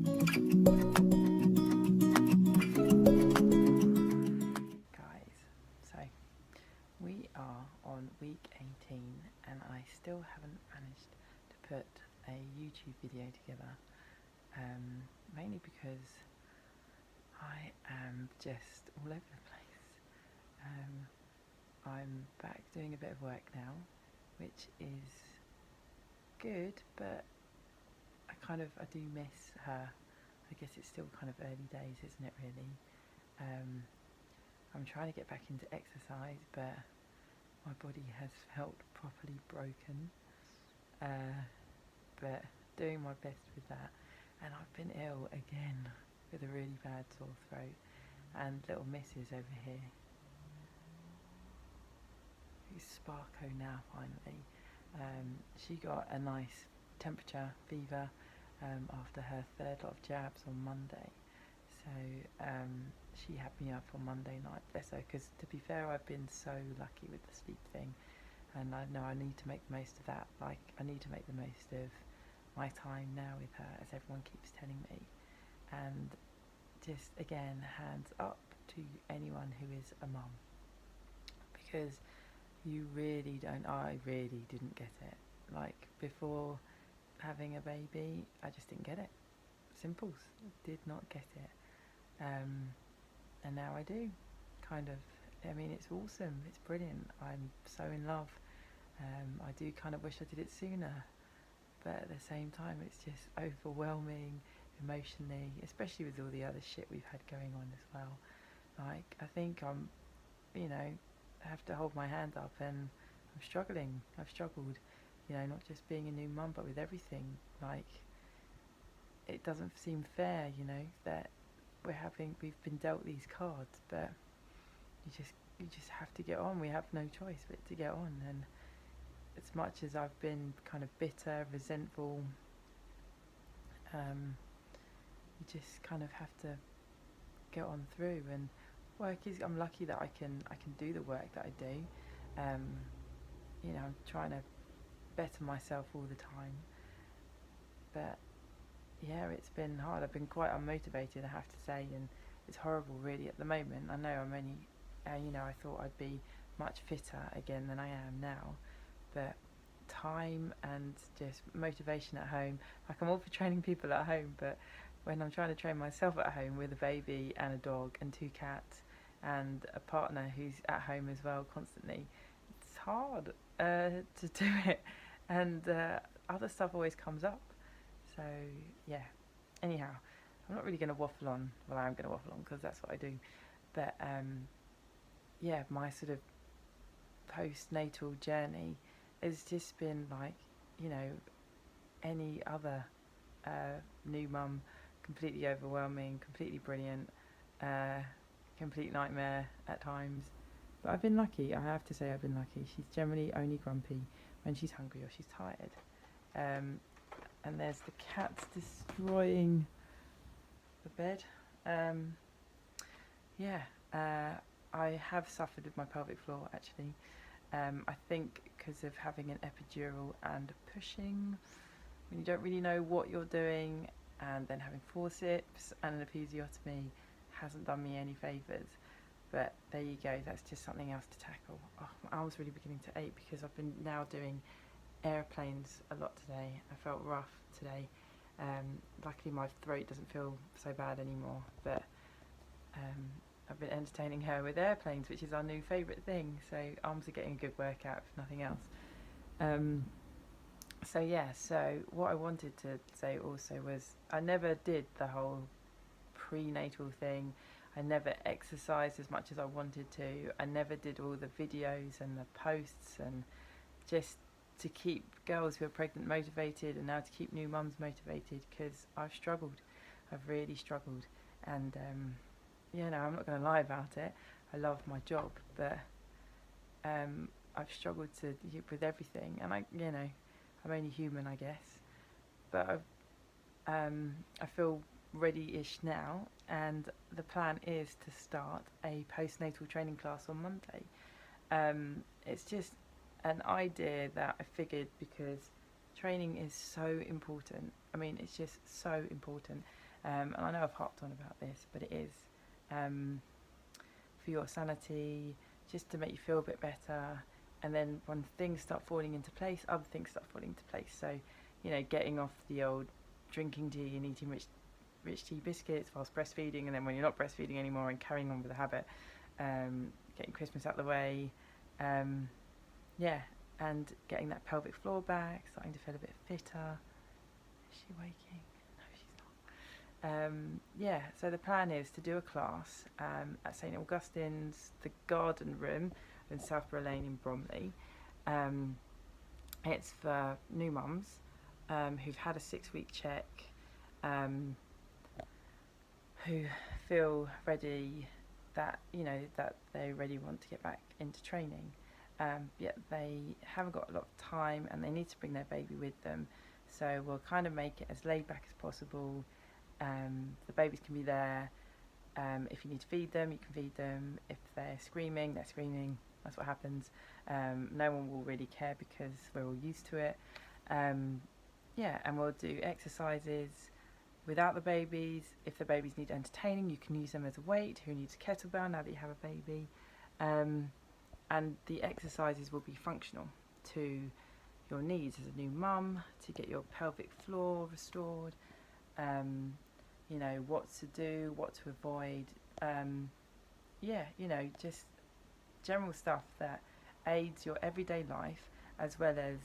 Guys, so we are on week 18 and I still haven't managed to put a YouTube video together, mainly because I am just all over the place. I'm back doing a bit of work now, which is good, but I do miss her. I guess it's still kind of early days, isn't it, really? I'm trying to get back into exercise, but my body has felt properly broken, but doing my best with that. And I've been ill again with a really bad sore throat, and little Mrs over here, who's Sparko now finally, she got a nice temperature, fever, after her third lot of jabs on Monday. So she had me up on Monday night, bless her, because to be fair, I've been so lucky with the sleep thing, and I know I need to make the most of that. Like, I need to make the most of my time now with her, as everyone keeps telling me. And just again, hands up to anyone who is a mum, because you really don't, I really didn't get it. Like, before having a baby, I just didn't get it. Simples, did not get it. And now I do, kind of. I mean, it's awesome, it's brilliant, I'm so in love. I do kind of wish I did it sooner, but at the same time it's just overwhelming emotionally, especially with all the other shit we've had going on as well. Like, I think I'm, I have to hold my hand up, and I'm struggling. I've struggled, not just being a new mum, but with everything. Like, it doesn't seem fair, that we've been dealt these cards, but you just have to get on. We have no choice but to get on. And as much as I've been kind of bitter, resentful, you just kind of have to get on through. And I'm lucky that I can do the work that I do. I'm trying to better myself all the time, but yeah, it's been hard. I've been quite unmotivated, I have to say, and it's horrible really at the moment. I know I'm only, I thought I'd be much fitter again than I am now, but time and just motivation at home, like, I'm all for training people at home, but when I'm trying to train myself at home with a baby and a dog and 2 cats and a partner who's at home as well constantly, it's hard to do it, and other stuff always comes up. So yeah, anyhow, I'm not really going to waffle on. Well, I am going to waffle on because that's what I do, but yeah, my sort of postnatal journey has just been like, any other new mum, completely overwhelming, completely brilliant, complete nightmare at times. But I've been lucky, I have to say I've been lucky. She's generally only grumpy when she's hungry or she's tired. And there's the cats destroying the bed. I have suffered with my pelvic floor, actually. I think because of having an epidural and pushing, when you don't really know what you're doing, and then having forceps and an episiotomy hasn't done me any favours. But there you go, that's just something else to tackle. Oh, my arm's really beginning to ache because I've been now doing airplanes a lot today. I felt rough today. Luckily my throat doesn't feel so bad anymore, but I've been entertaining her with airplanes, which is our new favourite thing, so arms are getting a good workout if nothing else. So what I wanted to say also was, I never did the whole prenatal thing. I never exercised as much as I wanted to. I never did all the videos and the posts, and just to keep girls who are pregnant motivated, and now to keep new mums motivated, because I've struggled. I've really struggled, and I'm not going to lie about it. I love my job, but I've struggled with everything, and I'm only human, I guess. But I feel ready-ish now, and the plan is to start a postnatal training class on Monday. It's just an idea that I figured, because training is so important. I mean, it's just so important, And I know I've harped on about this, but it is for your sanity, just to make you feel a bit better. And then when things start falling into place, other things start falling into place. So, you know, getting off the old drinking tea and eating rich tea biscuits whilst breastfeeding, and then when you're not breastfeeding anymore and carrying on with the habit, getting Christmas out of the way, yeah, and getting that pelvic floor back, starting to feel a bit fitter. Is she waking? No, she's not. Yeah, so the plan is to do a class at St Augustine's, the Garden Room in Southborough Lane in Bromley. It's for new mums who've had a 6-week check, who feel ready, that, you know, that they really want to get back into training, yet they haven't got a lot of time and they need to bring their baby with them. So we'll kind of make it as laid back as possible. The babies can be there. If you need to feed them, you can feed them. If they're screaming, they're screaming. That's what happens. No one will really care because we're all used to it. Yeah, and we'll do exercises without the babies. If the babies need entertaining, you can use them as a weight. Who needs a kettlebell now that you have a baby? And the exercises will be functional to your needs as a new mum, to get your pelvic floor restored, you know, what to do, what to avoid, yeah, you know, just general stuff that aids your everyday life as well as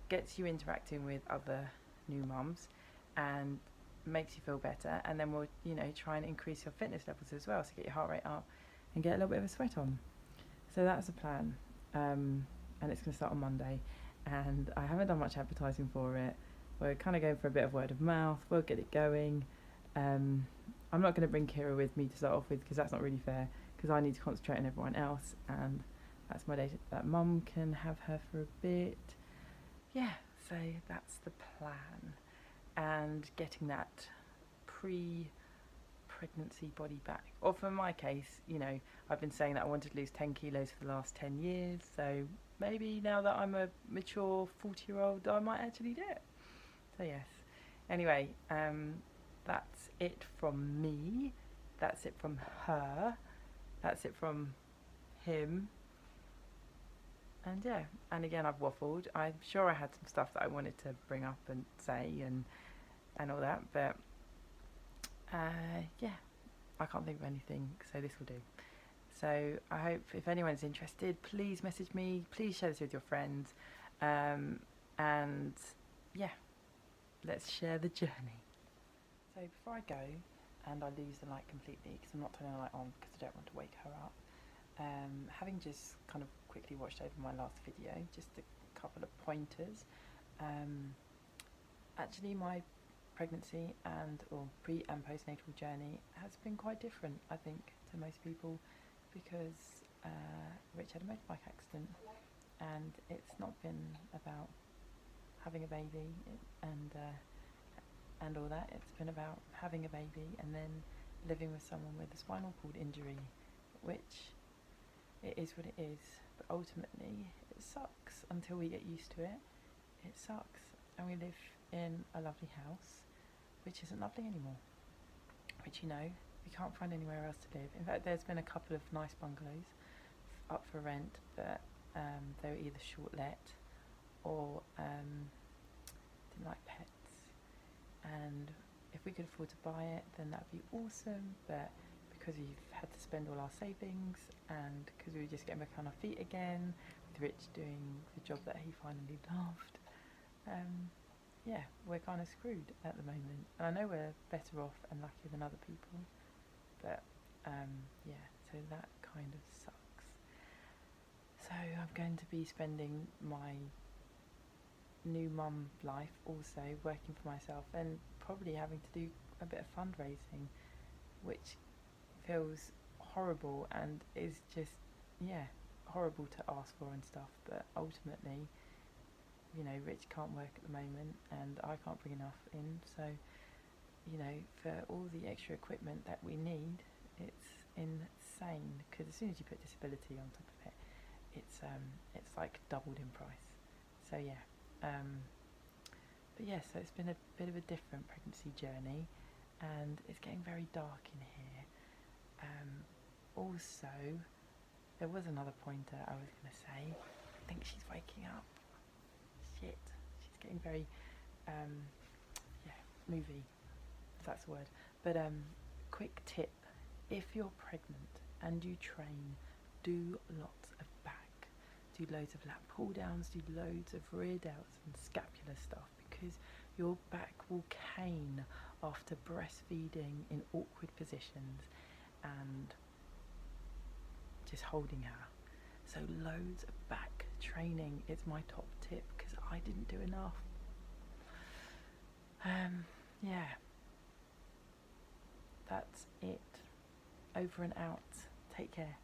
gets you interacting with other new mums and makes you feel better. And then we'll, you know, try and increase your fitness levels as well, so get your heart rate up and get a little bit of a sweat on. So that's the plan, and it's going to start on Monday, and I haven't done much advertising for it. We're kind of going for a bit of word of mouth. We'll get it going. I'm not going to bring Kira with me to start off with because that's not really fair, because I need to concentrate on everyone else, and that's my day that mum can have her for a bit. Yeah, so that's the plan, and getting that pre-pregnancy body back. Or for my case, you know, I've been saying that I wanted to lose 10 kilos for the last 10 years, so maybe now that I'm a mature 40-year-old, I might actually do it. So yes. Anyway, that's it from me. That's it from her. That's it from him. And yeah, and again, I've waffled. I'm sure I had some stuff that I wanted to bring up and say and all that, but yeah, I can't think of anything, so this will do. So I hope if anyone's interested, please message me, please share this with your friends, and yeah, let's share the journey. So before I go and I lose the light completely, because I'm not turning the light on because I don't want to wake her up, having just kind of quickly watched over my last video, just a couple of pointers. Actually, my pregnancy or pre and postnatal journey has been quite different, I think, to most people, because Rich had a motorbike accident, and it's not been about having a baby and all that. It's been about having a baby and then living with someone with a spinal cord injury, which it is what it is, but ultimately it sucks until we get used to it. It sucks, and we live in a lovely house which isn't lovely anymore, which, you know, we can't find anywhere else to live. In fact, there's been a couple of nice bungalows up for rent, but they were either short let or didn't like pets, and if we could afford to buy it, then that'd be awesome, but because we've had to spend all our savings, and because we were just getting back on our feet again, with Rich doing the job that he finally loved, yeah, we're kind of screwed at the moment. And I know we're better off and luckier than other people, but yeah, so that kind of sucks. So I'm going to be spending my new mum life also working for myself, and probably having to do a bit of fundraising, which feels horrible and is just, yeah, horrible to ask for and stuff, but ultimately, you know, Rich can't work at the moment and I can't bring enough in, so, you know, for all the extra equipment that we need, it's insane, because as soon as you put disability on top of it, it's like doubled in price. So yeah, but yeah, so it's been a bit of a different pregnancy journey, and it's getting very dark in here. Also, there was another pointer I was going to say. I think she's waking up. Shit, she's getting very movie, if that's a word. But quick tip, if you're pregnant and you train, do lots of back, do loads of lat pull downs, do loads of rear delts and scapular stuff, because your back will cane after breastfeeding in awkward positions and just holding her. So loads of back training is my top tip, because I didn't do enough. Yeah, that's it. Over and out. Take care.